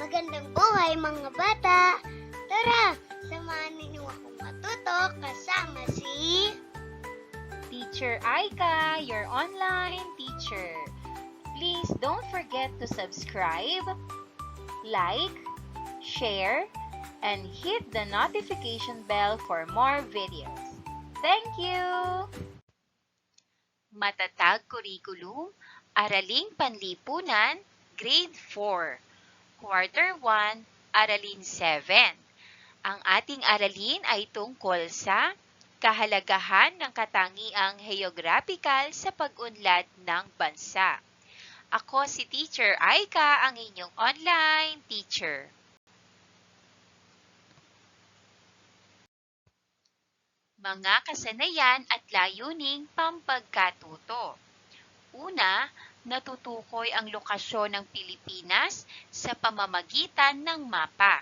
Magandang buhay mga bata! Tara, samahan ninyo akong matuto kasama si Teacher Aika, your online teacher. Please don't forget to subscribe, like, share, and hit the notification bell for more videos. Thank you! Matatag Kurikulum, Araling Panlipunan, Grade 4, Quarter 1, Aralin 7. Ang ating aralin ay tungkol sa kahalagahan ng katangiang heographical sa pag-unlad ng bansa. Ako si Teacher Aika, ang inyong online teacher. Mga kasanayan at layuning pampagkatuto. Una, natutukoy ang lokasyon ng Pilipinas sa pamamagitan ng mapa.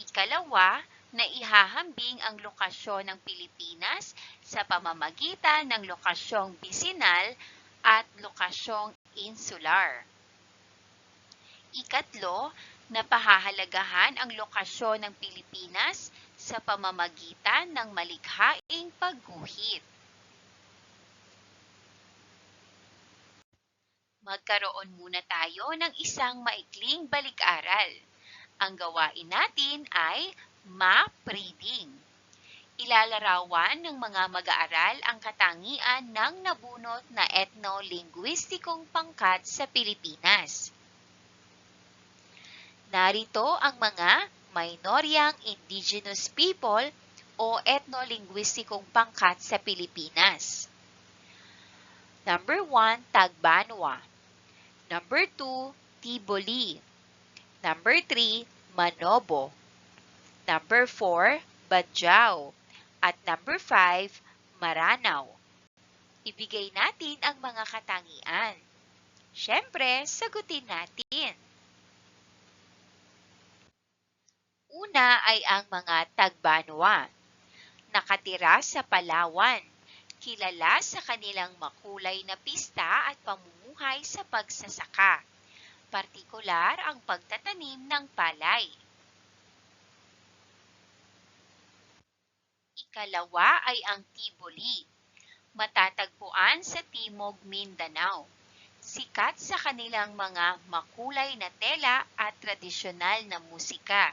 Ikalawa, naihahambing ang lokasyon ng Pilipinas sa pamamagitan ng lokasyong bisinal at lokasyong insular. Ikatlo, napahahalagahan ang lokasyon ng Pilipinas sa pamamagitan ng malikhaing pagguhit. Magkaroon muna tayo ng isang maikling balik-aral. Ang gawain natin ay map reading. Ilalarawan ng mga mag-aaral ang katangian ng nabunot na etno-linguistikong pangkat sa Pilipinas. Narito ang mga minoryang indigenous people o etno-linguistikong pangkat sa Pilipinas. Number 1, Tagbanwa. Number 2, Tiboli. Number 3, Manobo. Number 4, Badjao. At number 5, Maranao. Ibigay natin ang mga katangian. Siyempre, sagutin natin. Una ay ang mga Tagbanwa. Nakatira sa Palawan. Kilala sa kanilang makulay na pista at pamumuhay sa pagsasaka. Partikular ang pagtatanim ng palay. Ikalawa ay ang Tiboli. Matatagpuan sa Timog Mindanao. Sikat sa kanilang mga makulay na tela at tradisyonal na musika.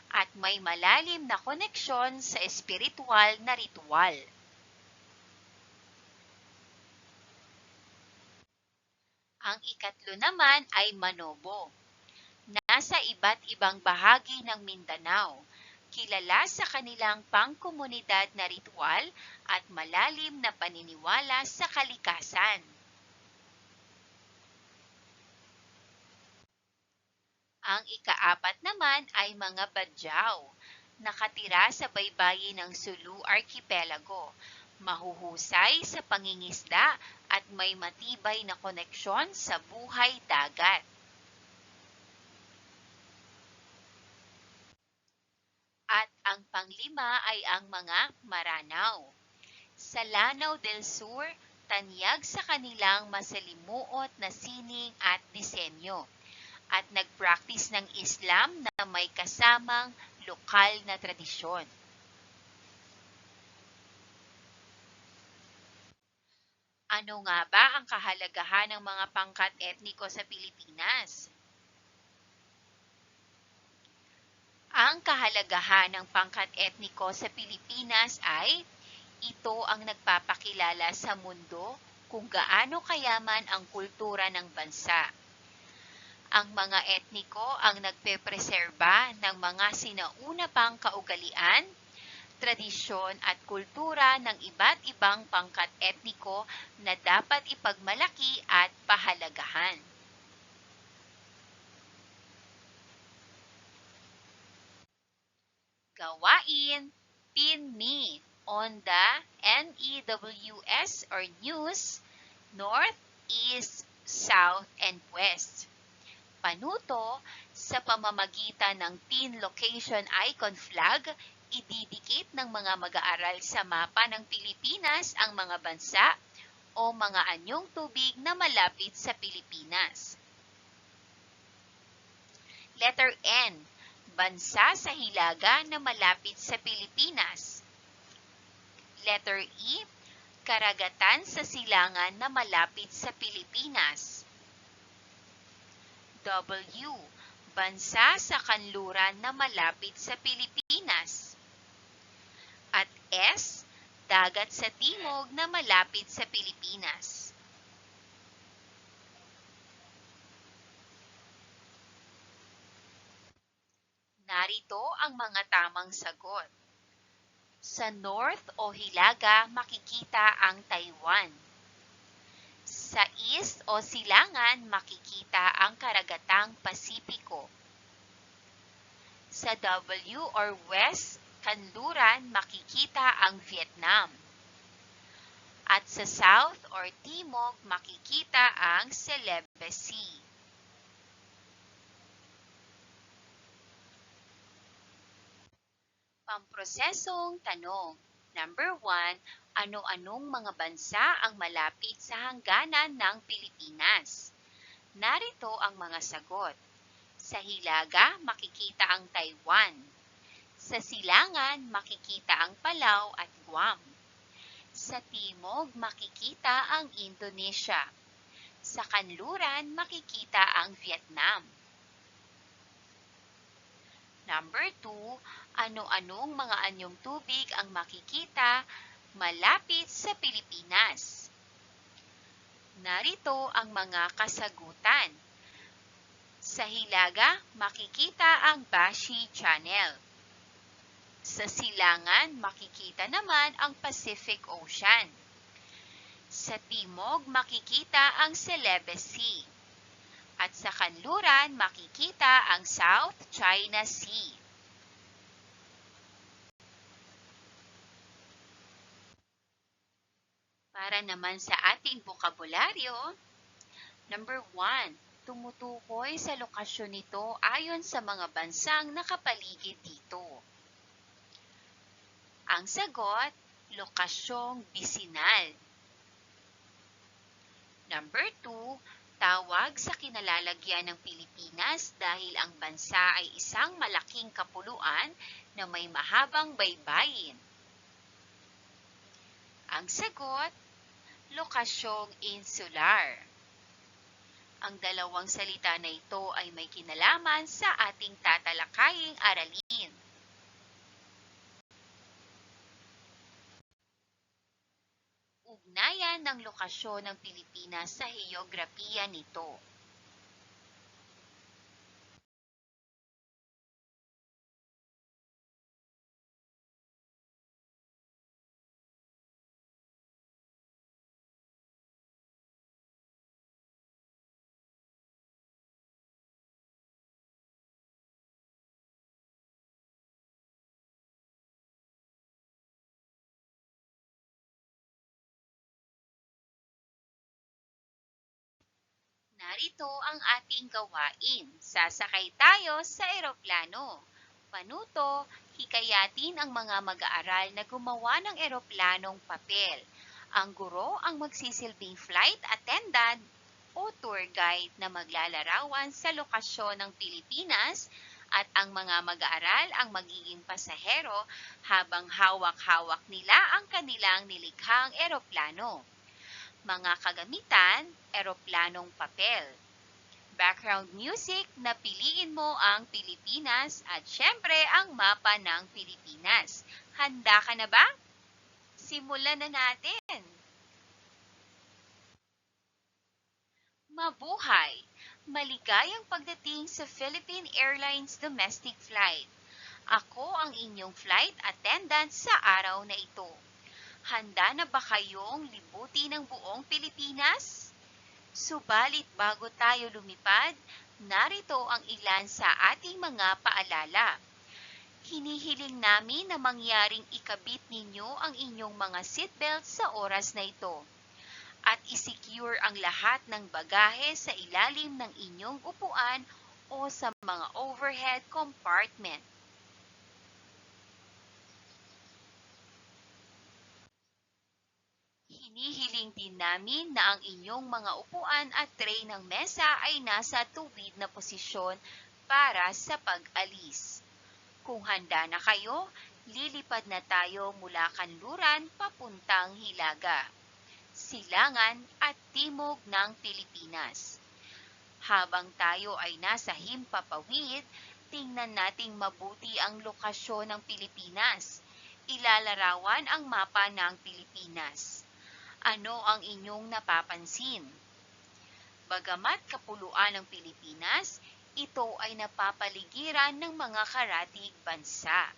At may malalim na koneksyon sa espiritual na ritual. Ang ikatlo naman ay Manobo. Nasa iba't ibang bahagi ng Mindanao, kilala sa kanilang pangkomunidad na ritual at malalim na paniniwala sa kalikasan. Ang ikaapat naman ay mga Badjao, nakatira sa baybayin ng Sulu Archipelago, mahuhusay sa pangingisda at may matibay na koneksyon sa buhay dagat. At ang panglima ay ang mga Maranao. Sa Lanao del Sur, tanyag sa kanilang masalimuot na sining at disenyo, at nag-practice ng Islam na may kasamang lokal na tradisyon. Ano nga ba ang kahalagahan ng mga pangkat etniko sa Pilipinas? Ang kahalagahan ng pangkat etniko sa Pilipinas ay ito ang nagpapakilala sa mundo kung gaano kayaman ang kultura ng bansa. Ang mga etniko ang nagpepreserba ng mga sinauna pang kaugalian, tradisyon at kultura ng iba't ibang pangkat etniko na dapat ipagmalaki at pahalagahan. Gawain, pin me on the NEWS or News, North, East, South, and West. Panuto, sa pamamagitan ng pin location icon flag, ididikit ng mga mag-aaral sa mapa ng Pilipinas ang mga bansa o mga anyong tubig na malapit sa Pilipinas. Letter N. Bansa sa hilaga na malapit sa Pilipinas. Letter E. Karagatan sa silangan na malapit sa Pilipinas. W. Bansa sa kanluran na malapit sa Pilipinas. At S. Dagat sa timog na malapit sa Pilipinas. Narito ang mga tamang sagot. Sa north o hilaga makikita ang Taiwan. Sa east o silangan makikita ang karagatang Pasipiko. Sa W or west kanluran makikita ang Vietnam. At sa south or timog makikita ang Celebes Sea. Pamprosesong tanong. Number 1, ano-anong mga bansa ang malapit sa hangganan ng Pilipinas? Narito ang mga sagot. Sa hilaga, makikita ang Taiwan. Sa silangan, makikita ang Palau at Guam. Sa timog, makikita ang Indonesia. Sa kanluran, makikita ang Vietnam. Number 2, ano-anong mga anyong tubig ang makikita malapit sa Pilipinas? Narito ang mga kasagutan. Sa hilaga, makikita ang Bashi Channel. Sa silangan, makikita naman ang Pacific Ocean. Sa timog, makikita ang Celebes Sea. At sa kanluran, makikita ang South China Sea. Para naman sa ating bokabularyo, number 1, tumutukoy sa lokasyon nito ayon sa mga bansang nakapaligid dito. Ang sagot, lokasyong bisinal. Number 2, tawag sa kinalalagyan ng Pilipinas dahil ang bansa ay isang malaking kapuluan na may mahabang baybayin. Ang sagot, lokasyong insular. Ang dalawang salita na ito ay may kinalaman sa ating tatalakaying aralin. Ugnayan ng lokasyon ng Pilipinas sa heograpiya nito. Narito ang ating gawain. Sasakay tayo sa eroplano. Panuto, hikayatin ang mga mag-aaral na gumawa ng eroplanong papel. Ang guro ang magsisilbing flight attendant o tour guide na maglalarawan sa lokasyon ng Pilipinas at ang mga mag-aaral ang magiging pasahero habang hawak-hawak nila ang kanilang nilikhang eroplano. Mga kagamitan, eroplanong papel. Background music na piliin mo ang Pilipinas at syempre ang mapa ng Pilipinas. Handa ka na ba? Simulan na natin! Mabuhay! Maligayang pagdating sa Philippine Airlines Domestic Flight. Ako ang inyong flight attendant sa araw na ito. Handa na ba kayong libutin ang buong Pilipinas? Subalit bago tayo lumipad, narito ang ilan sa ating mga paalala. Hinihiling namin na mangyaring ikabit ninyo ang inyong mga seatbelt sa oras na ito. At isecure ang lahat ng bagahe sa ilalim ng inyong upuan o sa mga overhead compartment. Hinihiling din namin na ang inyong mga upuan at tray ng mesa ay nasa tuwid na posisyon para sa pag-alis. Kung handa na kayo, lilipad na tayo mula Kanluran papuntang Hilaga, Silangan at Timog ng Pilipinas. Habang tayo ay nasa Himpapawid, tingnan nating mabuti ang lokasyon ng Pilipinas. Ilalarawan ang mapa ng Pilipinas. Ano ang inyong napapansin? Bagamat kapuluan ng Pilipinas, ito ay napapaligiran ng mga karatig bansa.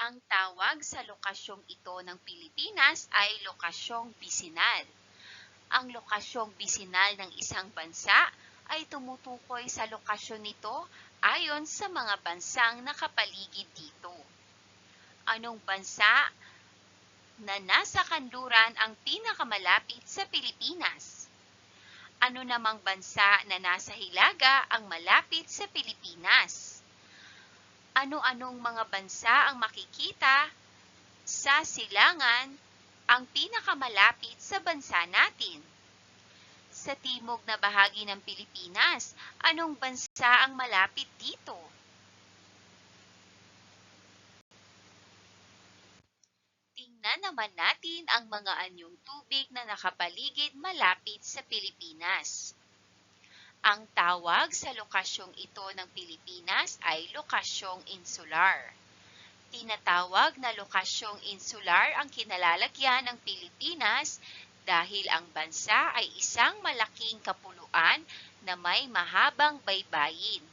Ang tawag sa lokasyong ito ng Pilipinas ay lokasyong bisinal. Ang lokasyong bisinal ng isang bansa ay tumutukoy sa lokasyon nito ayon sa mga bansang nakapaligid dito. Anong bansa na nasa kanluran ang pinakamalapit sa Pilipinas? Ano namang bansa na nasa hilaga ang malapit sa Pilipinas? Ano-anong mga bansa ang makikita sa silangan ang pinakamalapit sa bansa natin? Sa timog na bahagi ng Pilipinas, anong bansa ang malapit dito? Tingnan naman natin ang mga anyong tubig na nakapaligid malapit sa Pilipinas. Ang tawag sa lokasyong ito ng Pilipinas ay lokasyong insular. Tinatawag na lokasyong insular ang kinalalagyan ng Pilipinas dahil ang bansa ay isang malaking kapuluan na may mahabang baybayin.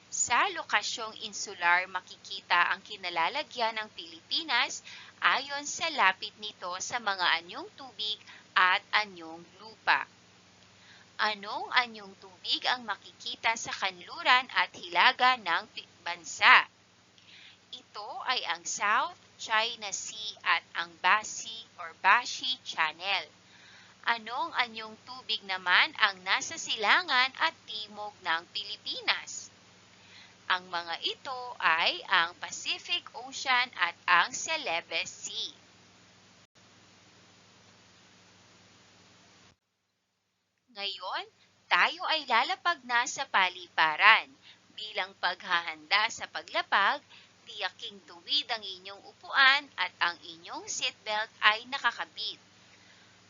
Sa lokasyong insular makikita ang kinalalagyan ng Pilipinas ayon sa lapit nito sa mga anyong tubig at anyong lupa. Anong anyong tubig ang makikita sa kanluran at hilaga ng bansa? Ito ay ang South China Sea at ang Bashi Channel. Anong anyong tubig naman ang nasa silangan at timog ng Pilipinas? Ang mga ito ay ang Pacific Ocean at ang Celebes Sea. Ngayon, tayo ay lalapag na sa paliparan. Bilang paghahanda sa paglapag, tiyaking tuwid ang inyong upuan at ang inyong seatbelt ay nakakabit.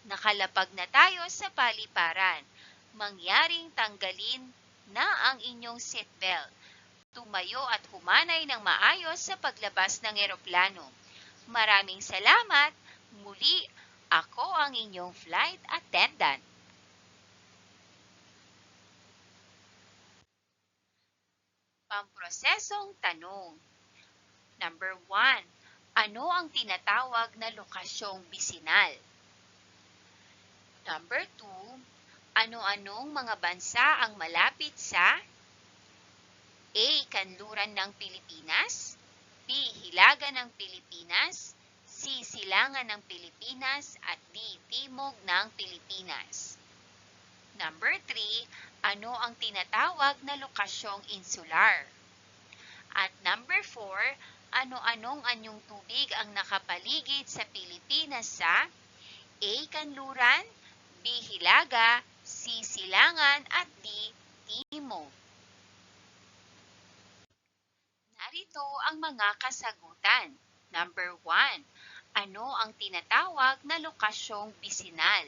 Nakalapag na tayo sa paliparan. Mangyaring tanggalin na ang inyong seatbelt. Tumayo at humanay ng maayos sa paglabas ng eroplano. Maraming salamat. Muli, ako ang inyong flight attendant. Pamprosesong tanong. Number 1. Ano ang tinatawag na lokasyong bisinal? Number 2. Ano-anong mga bansa ang malapit sa A. Kanluran ng Pilipinas, B. Hilaga ng Pilipinas, C. Silangan ng Pilipinas at D. Timog ng Pilipinas. Number 3, ano ang tinatawag na lokasyong insular? At number 4, ano-anong anyong tubig ang nakapaligid sa Pilipinas sa A. Kanluran, B. Hilaga, C. Silangan at D. Timog? Narito ang mga kasagutan. Number 1, ano ang tinatawag na lokasyong bisinal?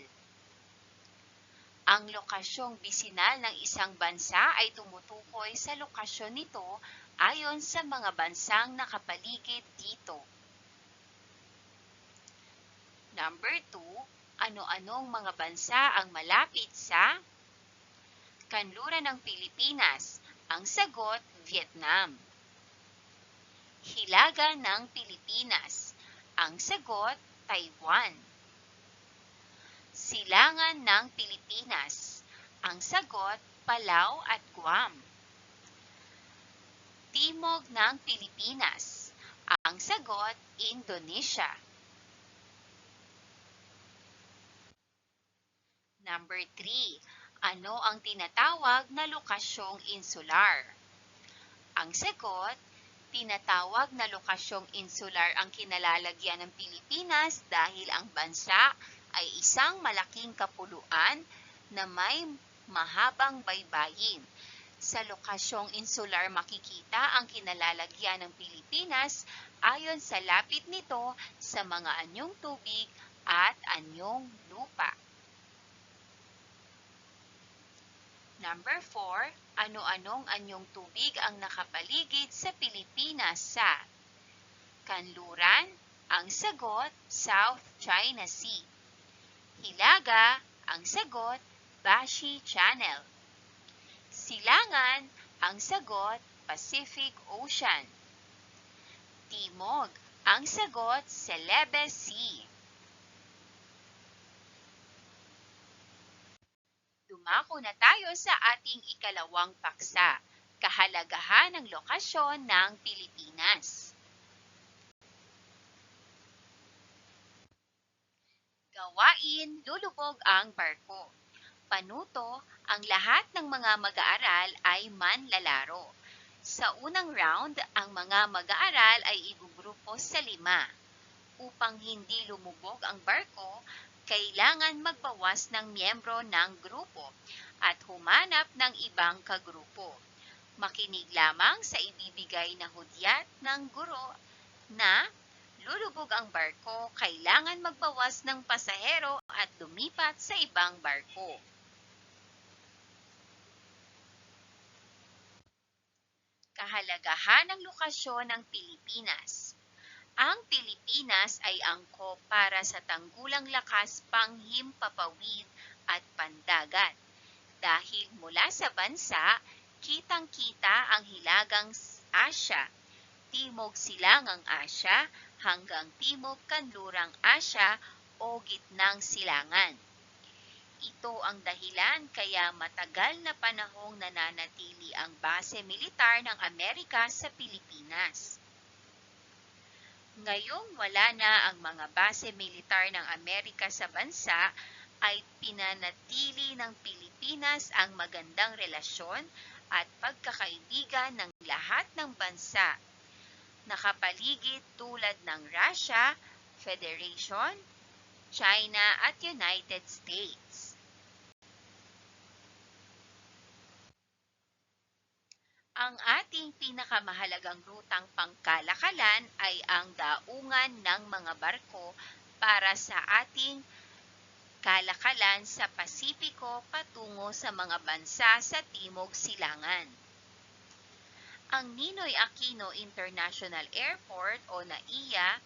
Ang lokasyong bisinal ng isang bansa ay tumutukoy sa lokasyon nito ayon sa mga bansang nakapaligid dito. Number 2, ano-anong mga bansa ang malapit sa kanluran ng Pilipinas? Ang sagot, Vietnam. Hilaga ng Pilipinas. Ang sagot, Taiwan. Silangan ng Pilipinas. Ang sagot, Palau at Guam. Timog ng Pilipinas. Ang sagot, Indonesia. Number 3. Ano ang tinatawag na lokasyong insular? Ang sagot, tinatawag na lokasyong insular ang kinalalagyan ng Pilipinas dahil ang bansa ay isang malaking kapuluan na may mahabang baybayin. Sa lokasyong insular makikita ang kinalalagyan ng Pilipinas ayon sa lapit nito sa mga anyong tubig at anyong lupa. Number 4, ano-anong anyong tubig ang nakapaligid sa Pilipinas sa kanluran? Ang sagot, South China Sea. Hilaga? Ang sagot, Bashi Channel. Silangan? Ang sagot, Pacific Ocean. Timog? Ang sagot, Celebes Sea. Dumako na tayo sa ating ikalawang paksa, kahalagahan ng lokasyon ng Pilipinas. Gawain, lulubog ang barko. Panuto, ang lahat ng mga mag-aaral ay manlalaro. Sa unang round, ang mga mag-aaral ay igugrupo sa 5. Upang hindi lumubog ang barko, kailangan magbawas ng miyembro ng grupo at humanap ng ibang kagrupo. Makinig lamang sa ibibigay na hudyat ng guro na lulubog ang barko, kailangan magbawas ng pasahero at lumipat sa ibang barko. Kahalagahan ng lokasyon ng Pilipinas. Ang Pilipinas ay angkop para sa tanggulang lakas panghimpapawid at pandagat. Dahil mula sa bansa, kitang-kita ang hilagang Asya, Timog Silangang Asya hanggang Timog Kanlurang Asya o Gitnang Silangan. Ito ang dahilan kaya matagal na panahong nananatili ang base militar ng Amerika sa Pilipinas. Ngayong wala na ang mga base militar ng Amerika sa bansa, ay pinanatili ng Pilipinas ang magandang relasyon at pagkakaibigan ng lahat ng bansa nakapaligid tulad ng Russia, Federation, China at United States. Ang ating pinakamahalagang rutang pangkalakalan ay ang daungan ng mga barko para sa ating kalakalan sa Pasipiko patungo sa mga bansa sa Timog Silangan. Ang Ninoy Aquino International Airport o NAIA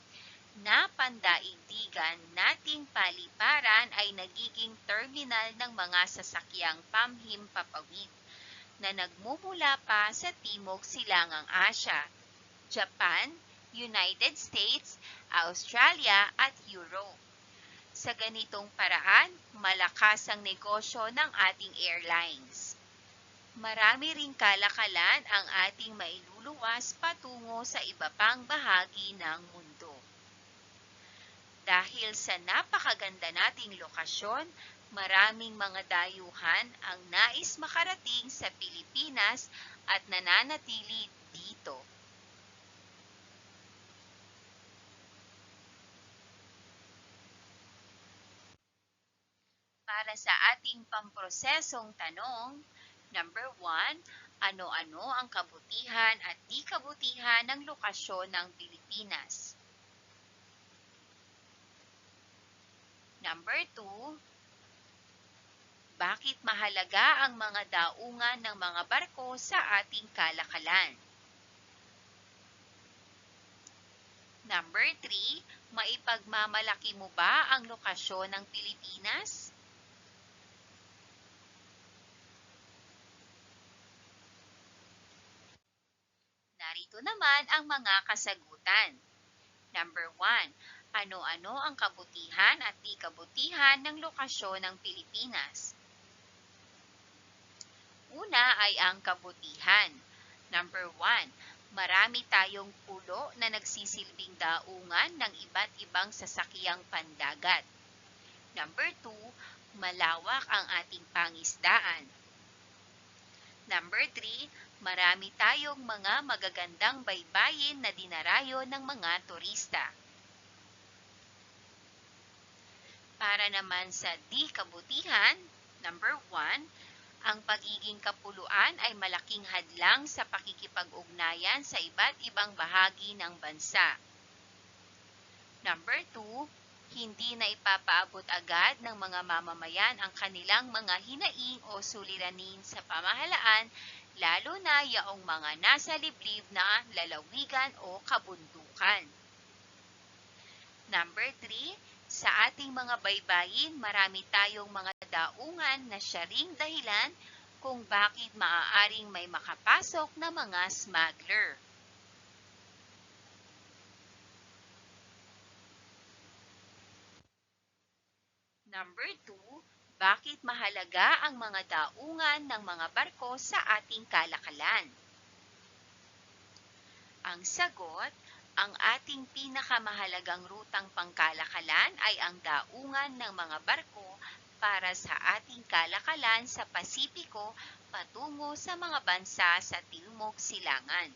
na pandaigdigan nating paliparan ay nagiging terminal ng mga sasakyang pamhimpapawid na nagmumula pa sa Timog Silangang Asya, Japan, United States, Australia at Europe. Sa ganitong paraan, malakas ang negosyo ng ating airlines. Marami ring kalakalan ang ating mailuluwas patungo sa iba pang bahagi ng mundo. Dahil sa napakaganda nating lokasyon, maraming mga dayuhan ang nais makarating sa Pilipinas at nananatili dito. Para sa ating pamprosesong tanong, number 1, ano-ano ang kabutihan at di kabutihan ng lokasyon ng Pilipinas? Number 2, bakit mahalaga ang mga daungan ng mga barko sa ating kalakalan? Number 3, maipagmamalaki mo ba ang lokasyon ng Pilipinas? Narito naman ang mga kasagutan. Number 1, ano-ano ang kabutihan at di kabutihan ng lokasyon ng Pilipinas? Una ay ang kabutihan. Number 1, marami tayong pulo na nagsisilbing daungan ng iba't ibang sasakyang pandagat. Number 2, malawak ang ating pangisdaan. Number 3, marami tayong mga magagandang baybayin na dinarayo ng mga turista. Para naman sa di kabutihan, number 1, ang pagiging kapuluan ay malaking hadlang sa pakikipag-ugnayan sa iba't ibang bahagi ng bansa. Number 2, hindi na ipapaabot agad ng mga mamamayan ang kanilang mga hinaing o suliranin sa pamahalaan, lalo na yaong mga nasa liblib na lalawigan o kabundukan. Number 3, sa ating mga baybayin, marami tayong mga daungan na siya ring dahilan kung bakit maaaring may makapasok na mga smuggler. Number 2, bakit mahalaga ang mga daungan ng mga barko sa ating kalakalan? Ang sagot, ang ating pinakamahalagang rutang pangkalakalan ay ang daungan ng mga barko para sa ating kalakalan sa Pasipiko patungo sa mga bansa sa Timog Silangan.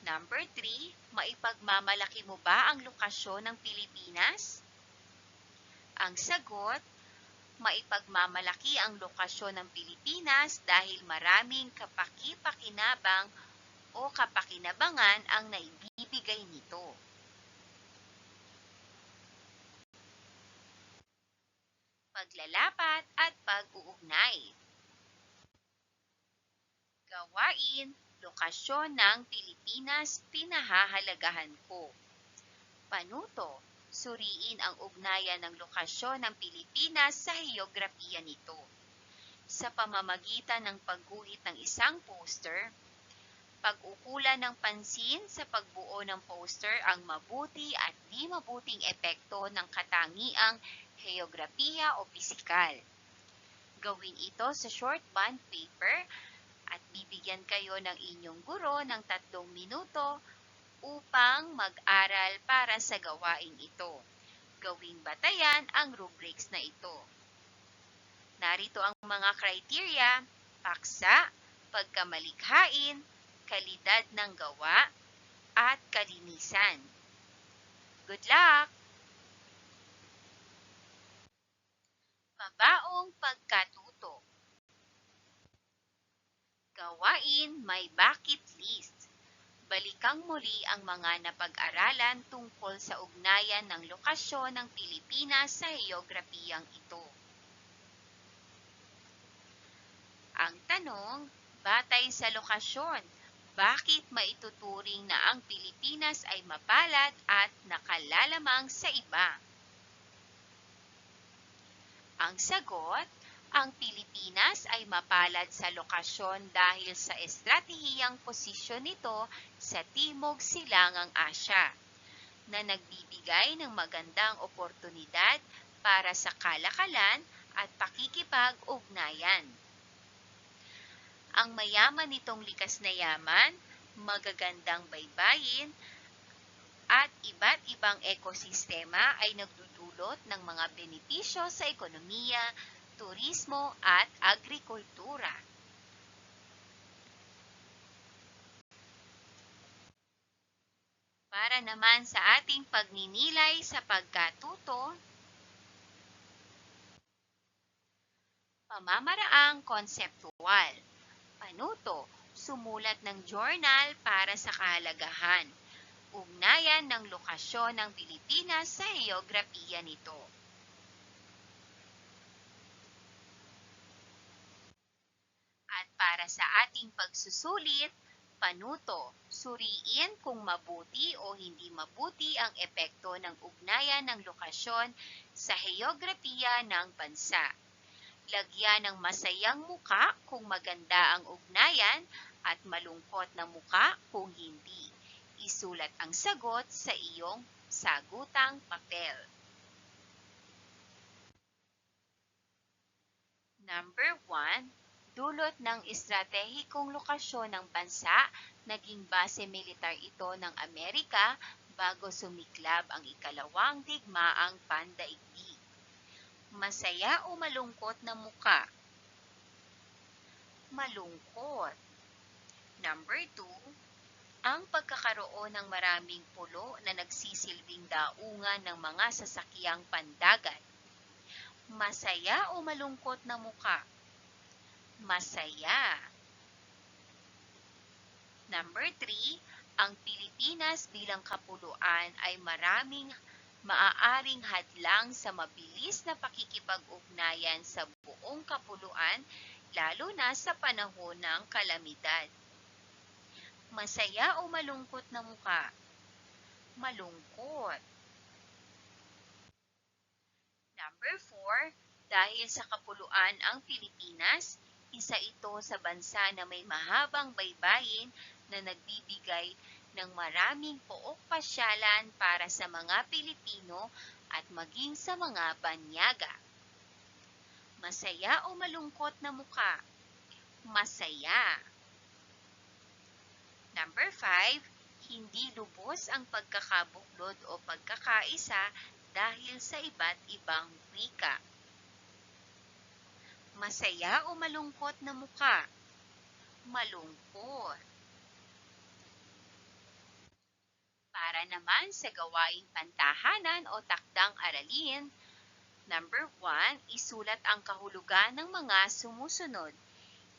Number 3, maipagmamalaki mo ba ang lokasyon ng Pilipinas? Ang sagot, maipagmamalaki ang lokasyon ng Pilipinas dahil maraming kapaki-pakinabang o kapakinabangan ang naibibigay nito. Paglalapat at pag-uugnay. Gawain, lokasyon ng Pilipinas pinahahalagahan ko. Panuto, suriin ang ugnayan ng lokasyon ng Pilipinas sa heograpiya nito. Sa pamamagitan ng pagguhit ng isang poster, pag-ukulan ng pansin sa pagbuo ng poster ang mabuti at di mabuting epekto ng katangiang heograpiya o pisikal. Gawin ito sa short bond paper at bibigyan kayo ng inyong guro ng 3 minuto upang mag-aral para sa gawaing ito. Gawing batayan ang rubrics na ito. Narito ang mga criteria: paksa, pagkamalikhain, kalidad ng gawa, at kalinisan. Good luck! Pabaong pagkatuto. Gawain may bucket list. Balikang muli ang mga napag-aralan tungkol sa ugnayan ng lokasyon ng Pilipinas sa heograpiyang ito. Ang tanong, batay sa lokasyon, bakit maituturing na ang Pilipinas ay mapalad at nakalalamang sa iba? Ang sagot, ang Pilipinas ay mapalad sa lokasyon dahil sa estratehiyang posisyon nito sa Timog Silangang Asya, na nagbibigay ng magandang oportunidad para sa kalakalan at pakikipag-ugnayan. Ang mayaman nitong likas na yaman, magagandang baybayin, at iba't ibang ekosistema ay nagdudulot ng mga benepisyo sa ekonomiya, turismo at agrikultura. Para naman sa ating pagninilay sa pagkatuto, pamamaraang konseptual. Panuto, sumulat ng journal para sa kahalagahan. Ugnayan ng lokasyon ng Pilipinas sa heograpiya nito. At para sa ating pagsusulit, panuto, suriin kung mabuti o hindi mabuti ang epekto ng ugnayan ng lokasyon sa heograpiya ng bansa. Lagyan ng masayang muka kung maganda ang ugnayan at malungkot na muka kung hindi. Isulat ang sagot sa iyong sagutang papel. Number 1, dulot ng estratehikong lokasyon ng bansa, naging base militar ito ng Amerika bago sumiklab ang ikalawang digmaang pandaigdig. Masaya o malungkot na muka? Malungkot. Number 2, Ang pagkakaroon ng maraming pulo na nagsisilbing daungan ng mga sasakyang pandagat. Masaya o malungkot na muka? Masaya. Number 3, ang Pilipinas bilang kapuluan ay maraming maaaring hadlang sa mabilis na pakikipag-ugnayan sa buong kapuluan, lalo na sa panahon ng kalamidad. Masaya o malungkot na muka? Malungkot. Number 4, dahil sa kapuluan ang Pilipinas, isa ito sa bansa na may mahabang baybayin na nagbibigay ng maraming pook pasyalan para sa mga Pilipino at maging sa mga banyaga. Masaya o malungkot na muka? Masaya. Number 5, hindi lubos ang pagkakabuklod o pagkakaisa dahil sa iba't ibang wika. Masaya o malungkot na muka? Malungkot. Para naman sa gawaing pantahanan o takdang aralin, number 1, isulat ang kahulugan ng mga sumusunod.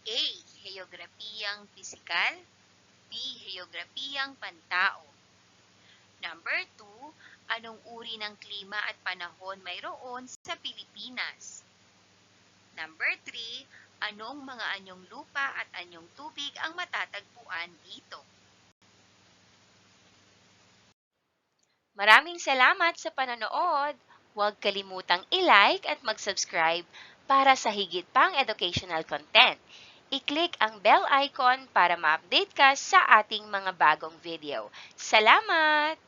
A. Heograpiyang pisikal. B. Heograpiyang pantao. Number 2, anong uri ng klima at panahon mayroon sa Pilipinas? Number 3, anong mga anyong lupa at anyong tubig ang matatagpuan dito? Maraming salamat sa panonood! Huwag kalimutang i-like at mag-subscribe para sa higit pang educational content. I-click ang bell icon para ma-update ka sa ating mga bagong video. Salamat!